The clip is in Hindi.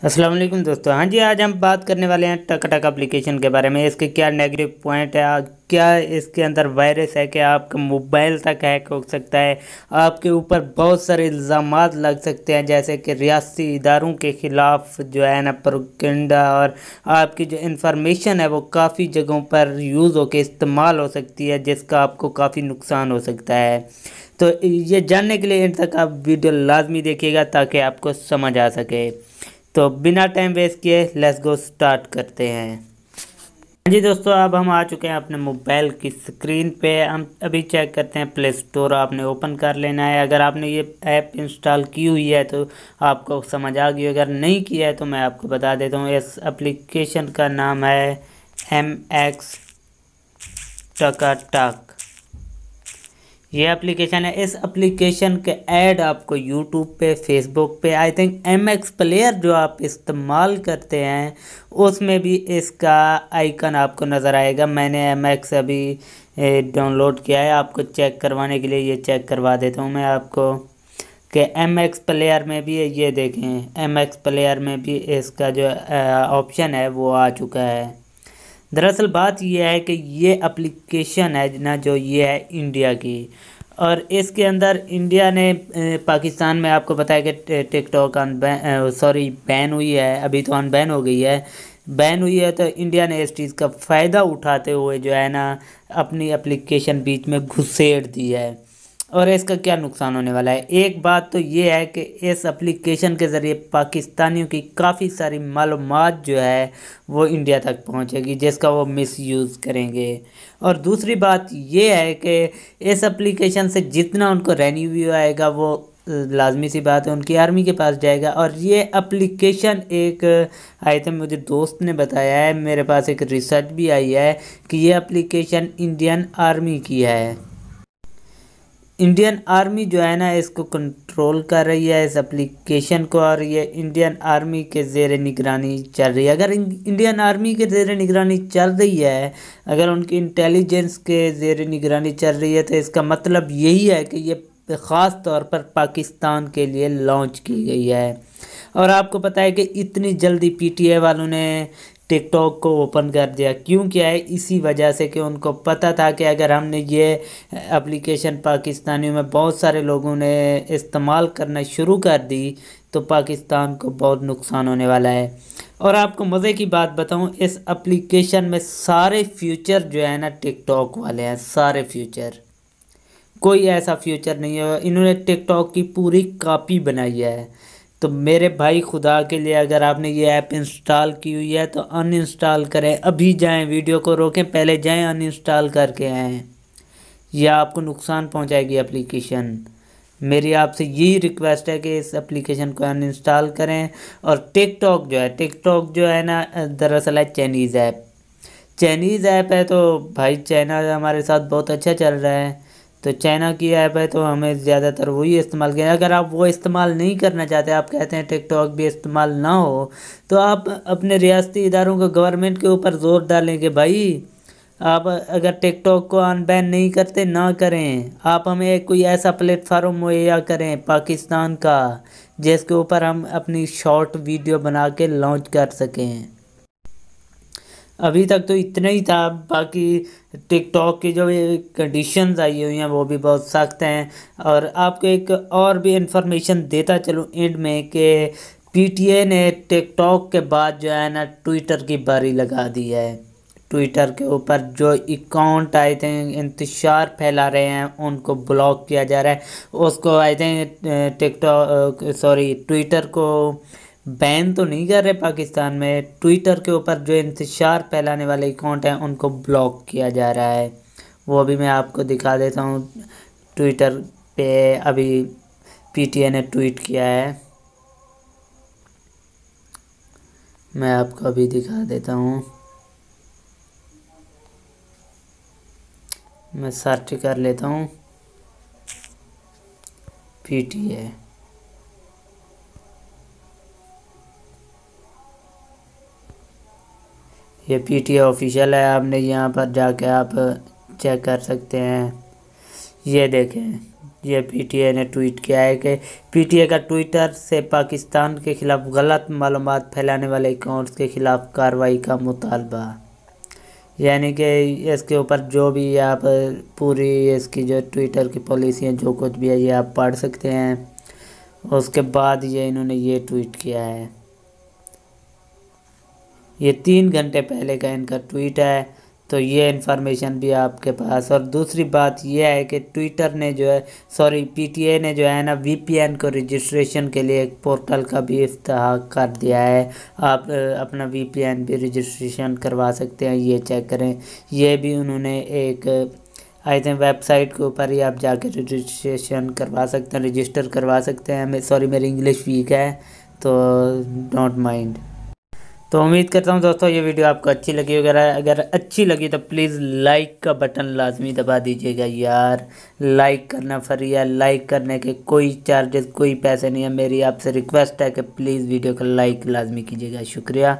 अस्सलाम वालेकुम दोस्तों। हाँ जी, आज हम बात करने वाले हैं टकटक एप्लीकेशन के बारे में। इसके क्या नेगेटिव पॉइंट है, क्या इसके अंदर वायरस है, क्या आपका मोबाइल तक हैक हो सकता है, आपके ऊपर बहुत सारे इल्ज़ामात लग सकते हैं, जैसे कि रियासती इदारों के ख़िलाफ़ जो है ना प्रोपेगेंडा, और आपकी जो इन्फॉर्मेशन है वो काफ़ी जगहों पर यूज़ होकर इस्तेमाल हो सकती है, जिसका आपको काफ़ी नुकसान हो सकता है। तो ये जानने के लिए एंड तक आप वीडियो लाजमी देखिएगा ताकि आपको समझ आ सके। तो बिना टाइम वेस्ट किए लेट्स गो स्टार्ट करते हैं। हाँ जी दोस्तों, अब हम आ चुके हैं अपने मोबाइल की स्क्रीन पे। हम अभी चेक करते हैं, प्ले स्टोर आपने ओपन कर लेना है। अगर आपने ये ऐप इंस्टॉल की हुई है तो आपको समझ आ गई, अगर नहीं किया है तो मैं आपको बता देता हूँ। इस एप्लीकेशन का नाम है MX टकाटक। ये एप्लीकेशन है। इस एप्लीकेशन के ऐड आपको यूट्यूब पे, फेसबुक पे, आई थिंक MX प्लेयर जो आप इस्तेमाल करते हैं उसमें भी इसका आइकन आपको नज़र आएगा। मैंने MX अभी डाउनलोड किया है, आपको चेक करवाने के लिए ये चेक करवा देता हूँ मैं आपको कि MX प्लेयर में भी ये देखें, MX प्लेयर में भी इसका जो ऑप्शन है वो आ चुका है। दरअसल बात यह है कि ये एप्लीकेशन है ना, जो ये है इंडिया की, और इसके अंदर इंडिया ने पाकिस्तान में आपको पता है कि टिकटॉक बैन हुई है। अभी तो अनबैन हो गई है, बैन हुई है। तो इंडिया ने इस चीज़ का फ़ायदा उठाते हुए जो है ना अपनी एप्लीकेशन बीच में घुसेड़ दी है। और इसका क्या नुकसान होने वाला है, एक बात तो ये है कि इस एप्लीकेशन के ज़रिए पाकिस्तानियों की काफ़ी सारी मालूमात जो है वो इंडिया तक पहुंचेगी, जिसका वो मिसयूज़ करेंगे। और दूसरी बात ये है कि इस एप्लीकेशन से जितना उनको रेवेन्यू आएगा वो लाजमी सी बात है उनकी आर्मी के पास जाएगा। और ये एप्लीकेशन एक आई थिंक मुझे दोस्त ने बताया है, मेरे पास एक रिसर्च भी आई है कि ये एप्लीकेशन इंडियन आर्मी की है। इंडियन आर्मी जो है ना इसको कंट्रोल कर रही है, इस एप्लीकेशन को, और ये इंडियन आर्मी के ज़ेर निगरानी चल रही है। अगर इंडियन आर्मी के ज़ेर निगरानी चल रही है, अगर उनकी इंटेलिजेंस के ज़ेर निगरानी चल रही है, तो इसका मतलब यही है कि ये ख़ास तौर पर पाकिस्तान के लिए लॉन्च की गई है। और आपको पता है कि इतनी जल्दी PTA वालों ने टिकटॉक को ओपन कर दिया। क्यों किया है? इसी वजह से कि उनको पता था कि अगर हमने ये एप्लीकेशन पाकिस्तानियों में बहुत सारे लोगों ने इस्तेमाल करना शुरू कर दी तो पाकिस्तान को बहुत नुकसान होने वाला है। और आपको मज़े की बात बताऊं, इस एप्लीकेशन में सारे फ्यूचर जो है ना टिकटॉक वाले हैं, सारे फ्यूचर, कोई ऐसा फ्यूचर नहीं है। इन्होंने टिकटॉक की पूरी कॉपी बनाई है। तो मेरे भाई खुदा के लिए, अगर आपने ये ऐप इंस्टॉल की हुई है तो अनइंस्टॉल करें, अभी जाएं, वीडियो को रोकें, पहले जाएं अनइंस्टॉल करके आएँ। यह आपको नुकसान पहुंचाएगी एप्लीकेशन। मेरी आपसे यही रिक्वेस्ट है कि इस एप्लीकेशन को अनइंस्टॉल करें। और टिकटॉक जो है ना दरअसल है चाइनीज़ ऐप है। तो भाई चाइना हमारे साथ बहुत अच्छा चल रहा है, तो चाइना की ऐप है तो हमें ज़्यादातर वही इस्तेमाल किया। अगर आप वो इस्तेमाल नहीं करना चाहते, आप कहते हैं टिकटॉक भी इस्तेमाल ना हो, तो आप अपने रियासती इदारों को, गवर्नमेंट के ऊपर ज़ोर डालें कि भाई आप अगर टिकटॉक को अनबैन नहीं करते ना करें, आप हमें कोई ऐसा प्लेटफार्म मुहैया करें पाकिस्तान का जिसके ऊपर हम अपनी शॉर्ट वीडियो बना के लॉन्च कर सकें। अभी तक तो इतना ही था, बाकी टिकटॉक की जो कंडीशंस आई हुई हैं वो भी बहुत सख्त हैं। और आपको एक और भी इंफॉर्मेशन देता चलूँ एंड में कि PTA ने टिकटॉक के बाद जो है ना ट्विटर की बारी लगा दी है। ट्विटर के ऊपर जो अकाउंट आई थिंक इंतशार फैला रहे हैं उनको ब्लॉक किया जा रहा है। उसको आई थिंक ट्विटर को बैन तो नहीं कर रहे पाकिस्तान में, ट्विटर के ऊपर जो इंतशार फैलाने वाले अकाउंट हैं उनको ब्लॉक किया जा रहा है। वो भी मैं आपको दिखा देता हूँ। ट्विटर पे अभी PTA ने ट्वीट किया है, मैं आपको अभी दिखा देता हूँ। मैं सर्च कर लेता हूँ PTA। ये PTA ऑफिशियल है, आपने यहाँ पर जाके आप चेक कर सकते हैं। ये देखें, ये पीटीए ने ट्वीट किया है कि पीटीए का ट्विटर से पाकिस्तान के खिलाफ गलत मालूमात फैलाने वाले अकाउंट्स के खिलाफ कार्रवाई का मुतालबा। यानी कि इसके ऊपर जो भी आप पूरी इसकी जो ट्विटर की पॉलिसी है, जो कुछ भी है, ये आप पढ़ सकते हैं। उसके बाद ये इन्होंने ये ट्वीट किया है। ये 3 घंटे पहले का इनका ट्वीट है, तो ये इन्फॉर्मेशन भी आपके पास। और दूसरी बात ये है कि ट्विटर ने जो है पीटीए ने जो है ना वीपीएन को रजिस्ट्रेशन के लिए एक पोर्टल का भी इफ्तिताह कर दिया है। आप अपना वीपीएन भी रजिस्ट्रेशन करवा सकते हैं, ये चेक करें। ये भी उन्होंने एक आई थिंक वेबसाइट के ऊपर ही आप जाके रजिस्ट्रेशन करवा सकते हैं, रजिस्टर करवा सकते हैं। मेरी इंग्लिश वीक है तो डोंट माइंड। तो उम्मीद करता हूँ दोस्तों ये वीडियो आपको अच्छी लगी। अगर अच्छी लगी तो प्लीज़ लाइक का बटन लाजमी दबा दीजिएगा यार। लाइक करना फ्री है, लाइक करने के कोई चार्जेस, कोई पैसे नहीं है। मेरी आपसे रिक्वेस्ट है कि प्लीज़ वीडियो को लाइक लाजमी कीजिएगा। शुक्रिया।